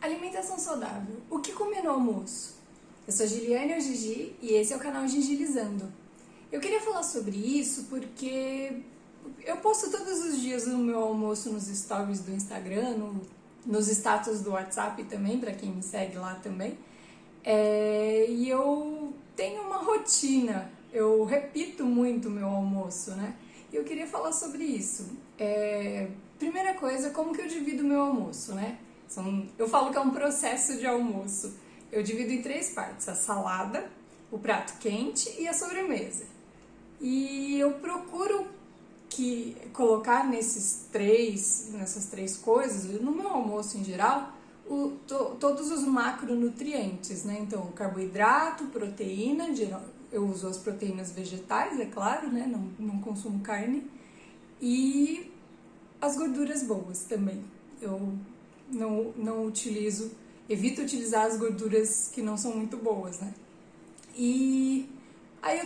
Alimentação saudável. O que comer no almoço? Eu sou a Giliane ou Gigi e esse é o canal Gigilizando. Eu queria falar sobre isso porque eu posto todos os dias o meu almoço nos stories do Instagram, nos status do WhatsApp também, para quem me segue lá também. E eu tenho uma rotina, eu repito muito o meu almoço, né? E eu queria falar sobre isso. Primeira coisa, como que eu divido o meu almoço, né? Eu falo que é um processo de almoço. Eu divido em três partes: a salada, o prato quente e a sobremesa. E eu procuro colocar nessas três coisas, no meu almoço em geral, todos os macronutrientes, né? Então, carboidrato, proteína, eu uso as proteínas vegetais, é claro, né? Não consumo carne. E as gorduras boas também. Eu não utilizo, evito utilizar as gorduras que não são muito boas, né? E aí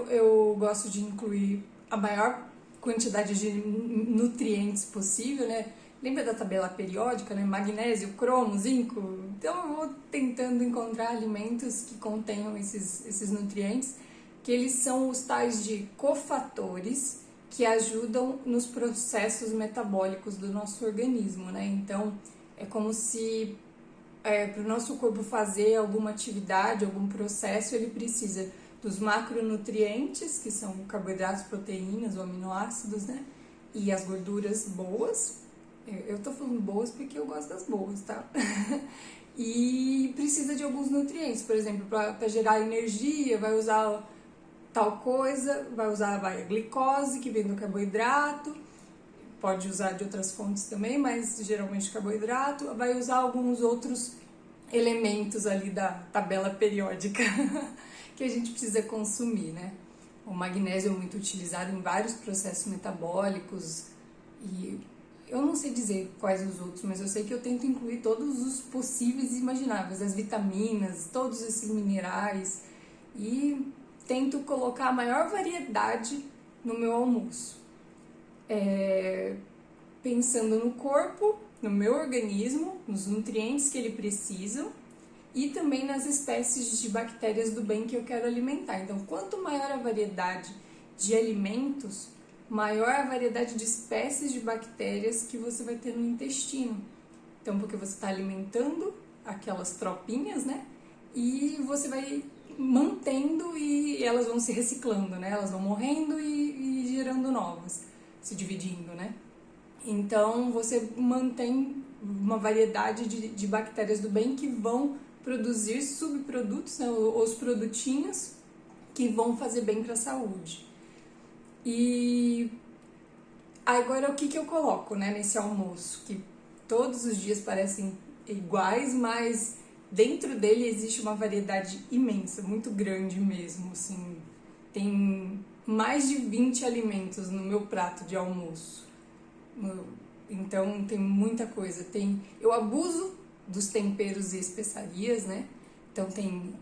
eu gosto de incluir a maior quantidade de nutrientes possível, né? Lembra da tabela periódica, né? Magnésio, cromo, zinco. Então eu vou tentando encontrar alimentos que contenham esses nutrientes, que eles são os tais de cofatores que ajudam nos processos metabólicos do nosso organismo, né? Então é como se para o nosso corpo fazer alguma atividade, algum processo, ele precisa dos macronutrientes, que são carboidratos, proteínas ou aminoácidos, né? E as gorduras boas. Eu tô falando boas porque eu gosto das boas, tá? E precisa de alguns nutrientes, por exemplo, para gerar energia, vai usar tal coisa, vai usar a glicose, que vem do carboidrato, pode usar de outras fontes também, mas geralmente carboidrato, vai usar alguns outros elementos ali da tabela periódica que a gente precisa consumir, né? O magnésio é muito utilizado em vários processos metabólicos e eu não sei dizer quais os outros, mas eu sei que eu tento incluir todos os possíveis e imagináveis, as vitaminas, todos esses minerais e tento colocar a maior variedade no meu almoço. Pensando no corpo, no meu organismo, nos nutrientes que ele precisa e também nas espécies de bactérias do bem que eu quero alimentar. Então, quanto maior a variedade de alimentos, maior a variedade de espécies de bactérias que você vai ter no intestino. Então, porque você está alimentando aquelas tropinhas, né? E você vai mantendo e elas vão se reciclando, né? Elas vão morrendo e gerando novas, se dividindo, né? Então, você mantém uma variedade de bactérias do bem que vão produzir subprodutos, né, os produtinhos que vão fazer bem para a saúde. E agora, o que eu coloco, né, nesse almoço? Que todos os dias parecem iguais, mas dentro dele existe uma variedade imensa, muito grande mesmo, assim. Tem mais de 20 alimentos no meu prato de almoço. Então tem muita coisa. Eu abuso dos temperos e especiarias, né? Então tem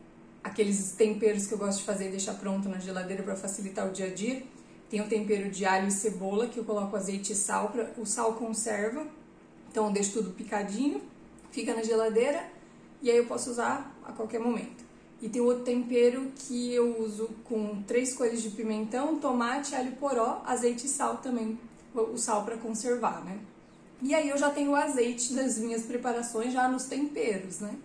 aqueles temperos que eu gosto de fazer e deixar pronto na geladeira para facilitar o dia a dia. Tem o tempero de alho e cebola, que eu coloco azeite e sal, o sal conserva. Então eu deixo tudo picadinho, fica na geladeira e aí eu posso usar a qualquer momento. E tem outro tempero que eu uso com 3 coisas de pimentão, tomate, alho poró, azeite e sal também. O sal para conservar, né? E aí eu já tenho o azeite das minhas preparações já nos temperos, né?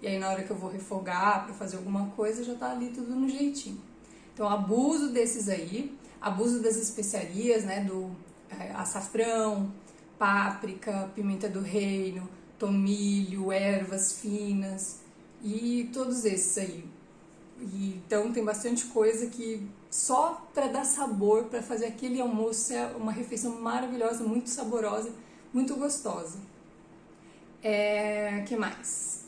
E aí na hora que eu vou refogar para fazer alguma coisa, já tá ali tudo no jeitinho. Então abuso desses aí, abuso das especiarias, né? Do açafrão, páprica, pimenta do reino, tomilho, ervas finas e todos esses aí. Então tem bastante coisa que só para dar sabor, para fazer aquele almoço é uma refeição maravilhosa, muito saborosa, muito gostosa. Que mais?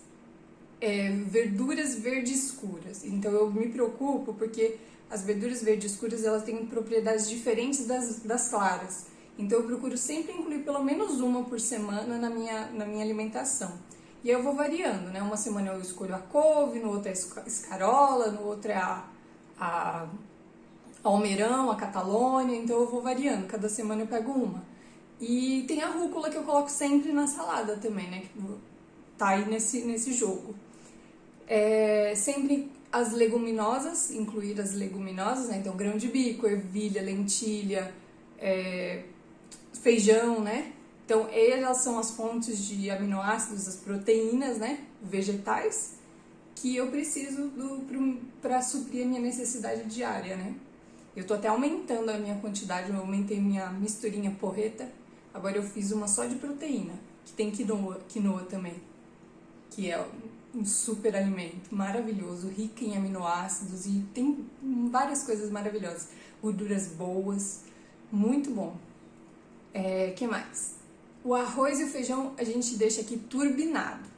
Verduras verdes escuras. Então eu me preocupo porque as verduras verdes escuras elas têm propriedades diferentes das claras. Então eu procuro sempre incluir pelo menos uma por semana na minha alimentação. E aí eu vou variando, né? Uma semana eu escolho a couve, no outro é a escarola, no outro é a almeirão, a catalônia, então eu vou variando, cada semana eu pego uma. E tem a rúcula que eu coloco sempre na salada também, né? tá aí nesse jogo. Sempre as leguminosas, incluir as leguminosas, né? Então grão de bico, ervilha, lentilha, feijão, né? Então elas são as fontes de aminoácidos, as proteínas, né? Vegetais, que eu preciso para suprir a minha necessidade diária, né? Eu tô até aumentando a minha quantidade, eu aumentei minha misturinha porreta, agora eu fiz uma só de proteína, que tem quinoa também, que é um super alimento maravilhoso, rico em aminoácidos e tem várias coisas maravilhosas, gorduras boas, muito bom. Que mais? O arroz e o feijão a gente deixa aqui turbinado.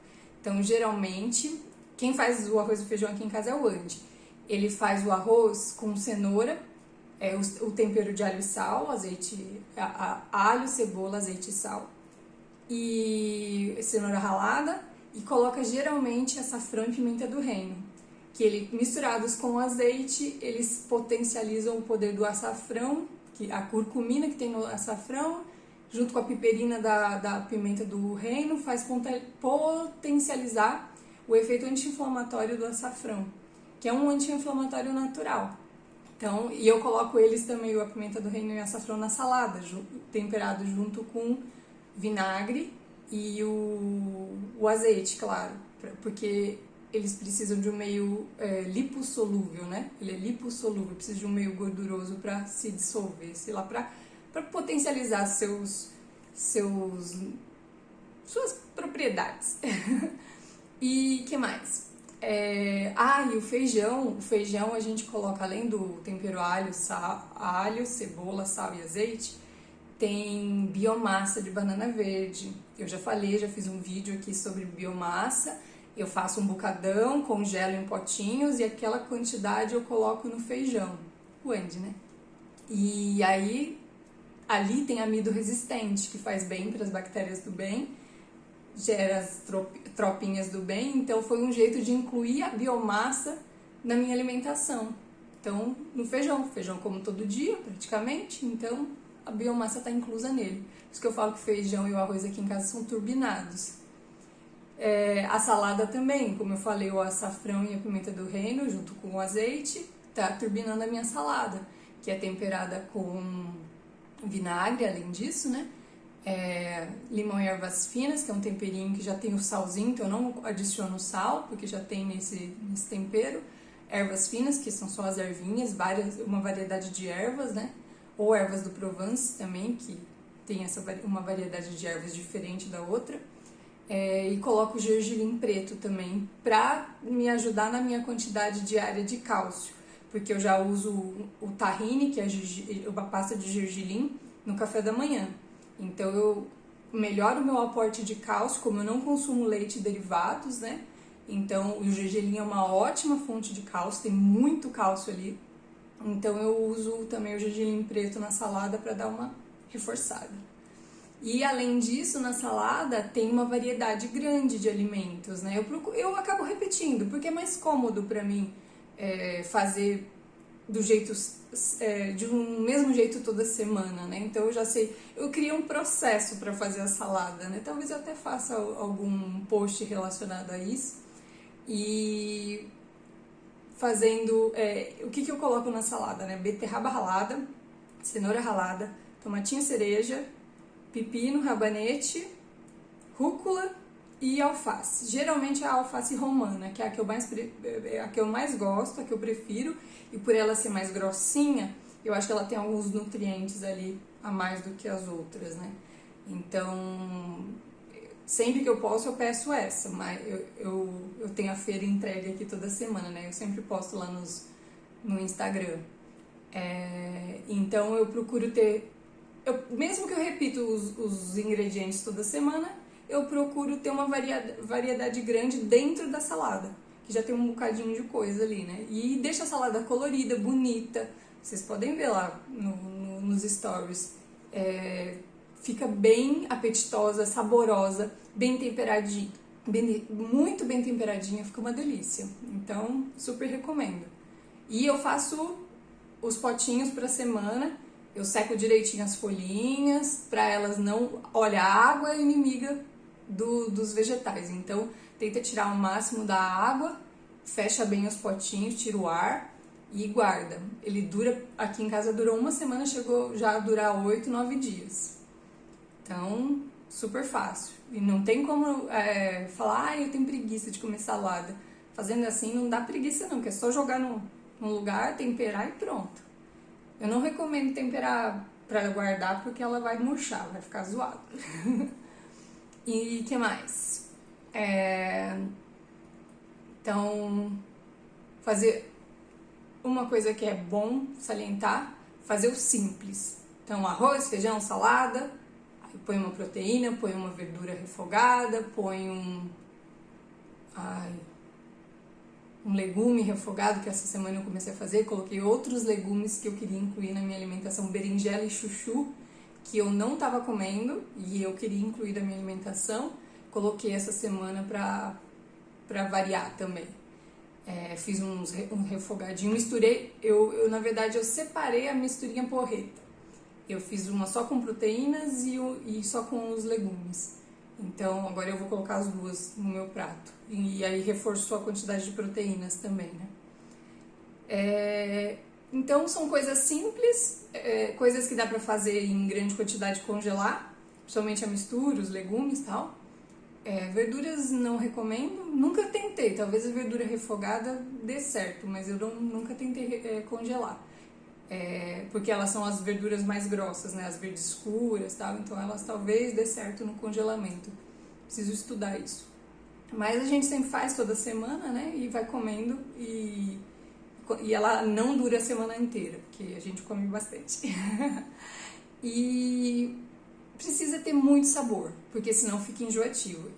Então, geralmente, quem faz o arroz e o feijão aqui em casa é o Andy. Ele faz o arroz com cenoura, o tempero de alho e sal, azeite, alho, cebola, azeite e sal, e cenoura ralada, e coloca geralmente açafrão e pimenta do reino, que ele, misturados com azeite, eles potencializam o poder do açafrão, a curcumina que tem no açafrão, junto com a piperina da pimenta do reino, faz potencializar o efeito anti-inflamatório do açafrão, que é um anti-inflamatório natural. Então, e eu coloco eles também, a pimenta do reino e o açafrão, na salada, temperado junto com vinagre e o azeite, claro, porque eles precisam de um meio lipossolúvel, né? Ele é lipossolúvel, precisa de um meio gorduroso para se dissolver, sei lá, para potencializar suas propriedades. E que mais? E o feijão a gente coloca, além do tempero alho, cebola, sal e azeite, tem biomassa de banana verde. Eu já fiz um vídeo aqui sobre biomassa. Eu faço um bocadão, congelo em potinhos e aquela quantidade eu coloco no feijão. O Andy, né? E aí, ali tem amido resistente, que faz bem para as bactérias do bem, gera as tropinhas do bem, então foi um jeito de incluir a biomassa na minha alimentação. Então, no feijão como todo dia, praticamente, então a biomassa está inclusa nele. Por isso que eu falo que o feijão e o arroz aqui em casa são turbinados. A salada também, como eu falei, o açafrão e a pimenta do reino, junto com o azeite, tá turbinando a minha salada, que é temperada com vinagre, além disso, né? Limão e ervas finas, que é um temperinho que já tem o salzinho, então eu não adiciono sal, porque já tem nesse tempero. Ervas finas, que são só as ervinhas, uma variedade de ervas, né? Ou ervas do Provence também, que tem uma variedade de ervas diferente da outra. E coloco gergelim preto também, para me ajudar na minha quantidade diária de cálcio, porque eu já uso o tahine, que é a pasta de gergelim, no café da manhã. Então eu melhoro o meu aporte de cálcio, como eu não consumo leite e derivados, né? Então o gergelim é uma ótima fonte de cálcio, tem muito cálcio ali. Então eu uso também o gergelim preto na salada para dar uma reforçada. E além disso, na salada tem uma variedade grande de alimentos, né? Eu acabo repetindo, porque é mais cômodo para mim fazer de um mesmo jeito toda semana, né? Então eu já sei, eu criei um processo para fazer a salada, né? Talvez eu até faça algum post relacionado a isso. E fazendo, o que eu coloco na salada, né? Beterraba ralada, cenoura ralada, tomatinho cereja, pepino, rabanete, rúcula e alface. Geralmente é a alface romana, que é a que eu mais gosto, a que eu prefiro, e por ela ser mais grossinha, eu acho que ela tem alguns nutrientes ali a mais do que as outras, né? Então, sempre que eu posso, eu peço essa, mas eu tenho a feira entregue aqui toda semana, né? Eu sempre posto lá no Instagram. Então, eu procuro ter... mesmo que eu repita os ingredientes toda semana, eu procuro ter uma variedade grande dentro da salada, que já tem um bocadinho de coisa ali, né? E deixa a salada colorida, bonita. Vocês podem ver lá nos stories. Fica bem apetitosa, saborosa, bem temperadinha, muito bem temperadinha, fica uma delícia. Então, super recomendo. E eu faço os potinhos para semana. Eu seco direitinho as folhinhas, para elas não... Olha, a água é inimiga dos vegetais. Então, tenta tirar o máximo da água, fecha bem os potinhos, tira o ar e guarda. Ele dura, aqui em casa durou uma semana, chegou já a durar 8, 9 dias. Então, super fácil. E não tem como falar, eu tenho preguiça de comer salada. Fazendo assim não dá preguiça não, que é só jogar num lugar, temperar e pronto. Eu não recomendo temperar para guardar porque ela vai murchar, vai ficar zoada. E que mais? Então, fazer uma coisa que é bom salientar, fazer o simples. Então, arroz, feijão, salada, aí põe uma proteína, põe uma verdura refogada, põe um legume refogado, que essa semana eu comecei a fazer, coloquei outros legumes que eu queria incluir na minha alimentação, berinjela e chuchu, que eu não estava comendo e eu queria incluir na minha alimentação, coloquei essa semana para variar também. Fiz um refogadinho, misturei, na verdade eu separei a misturinha porreta. Eu fiz uma só com proteínas e só com os legumes. Então agora eu vou colocar as duas no meu prato. E aí reforçou a quantidade de proteínas também, né? Então são coisas simples, coisas que dá pra fazer em grande quantidade e congelar, principalmente a mistura, os legumes e tal. Verduras não recomendo, nunca tentei, talvez a verdura refogada dê certo, mas eu nunca tentei congelar. Porque elas são as verduras mais grossas, né, as verdes escuras e tal, então elas talvez dê certo no congelamento. Preciso estudar isso. Mas a gente sempre faz toda semana, né, e vai comendo e ela não dura a semana inteira, porque a gente come bastante. E precisa ter muito sabor, porque senão fica enjoativo.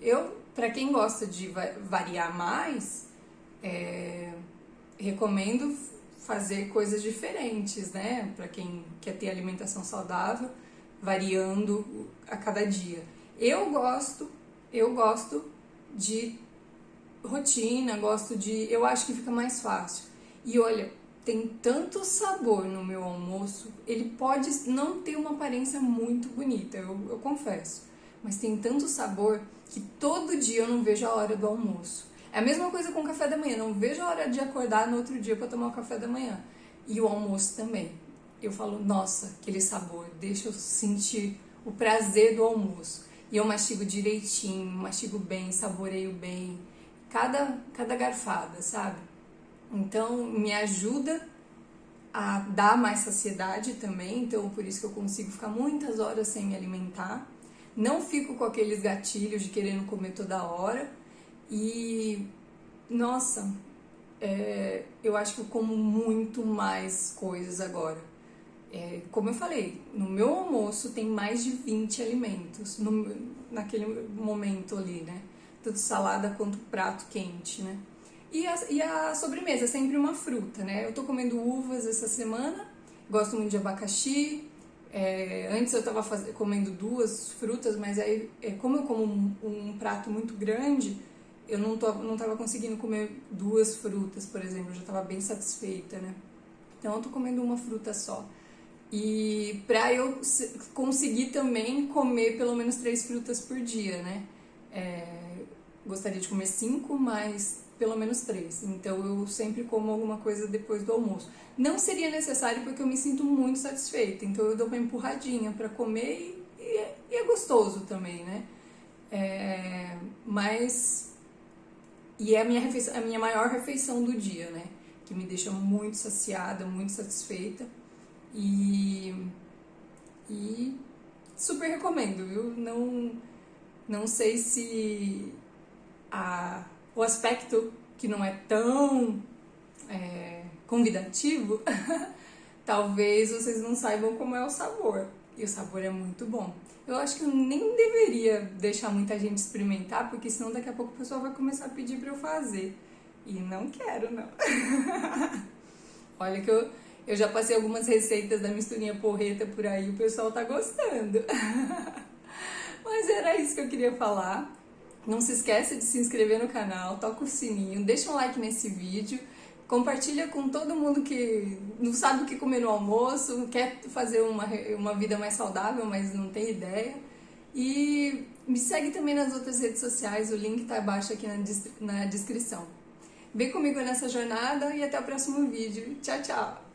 Para quem gosta de variar mais, recomendo fazer coisas diferentes, né? Para quem quer ter alimentação saudável, variando a cada dia. Eu gosto de rotina, eu acho que fica mais fácil. E olha, tem tanto sabor no meu almoço, ele pode não ter uma aparência muito bonita, eu confesso, mas tem tanto sabor que todo dia eu não vejo a hora do almoço. É a mesma coisa com o café da manhã, não vejo a hora de acordar no outro dia para tomar o café da manhã. E o almoço também. Eu falo, nossa, aquele sabor, deixa eu sentir o prazer do almoço. E eu mastigo direitinho, mastigo bem, saboreio bem, cada garfada, sabe? Então, me ajuda a dar mais saciedade também, então por isso que eu consigo ficar muitas horas sem me alimentar. Não fico com aqueles gatilhos de querendo comer toda hora. E, nossa, eu acho que eu como muito mais coisas agora. Como eu falei, no meu almoço tem mais de 20 alimentos, naquele momento ali, né? Tanto salada quanto prato quente, né? E a sobremesa é sempre uma fruta, né? Eu tô comendo uvas essa semana, gosto muito de abacaxi. Antes eu tava comendo 2 frutas, mas aí, como eu como um prato muito grande, eu não tava conseguindo comer 2 frutas, por exemplo, eu já tava bem satisfeita, né? Então eu tô comendo uma fruta só. E pra eu conseguir também comer pelo menos 3 frutas por dia, né? Gostaria de comer 5, mas pelo menos 3. Então eu sempre como alguma coisa depois do almoço. Não seria necessário porque eu me sinto muito satisfeita, então eu dou uma empurradinha pra comer e é gostoso também, né? E é a minha maior refeição do dia, né? Que me deixa muito saciada, muito satisfeita. E super recomendo, viu? Não sei se o aspecto que não é tão convidativo, talvez vocês não saibam como é o sabor. E o sabor é muito bom. Eu acho que eu nem deveria deixar muita gente experimentar, porque senão daqui a pouco o pessoal vai começar a pedir pra eu fazer. E não quero, não. Olha que eu já passei algumas receitas da misturinha porreta por aí, o pessoal tá gostando. Mas era isso que eu queria falar. Não se esqueça de se inscrever no canal, toca o sininho, deixa um like nesse vídeo, compartilha com todo mundo que não sabe o que comer no almoço, quer fazer uma vida mais saudável, mas não tem ideia. E Me segue também nas outras redes sociais, o link tá abaixo aqui na descrição. Vem comigo nessa jornada e até o próximo vídeo. Tchau, tchau!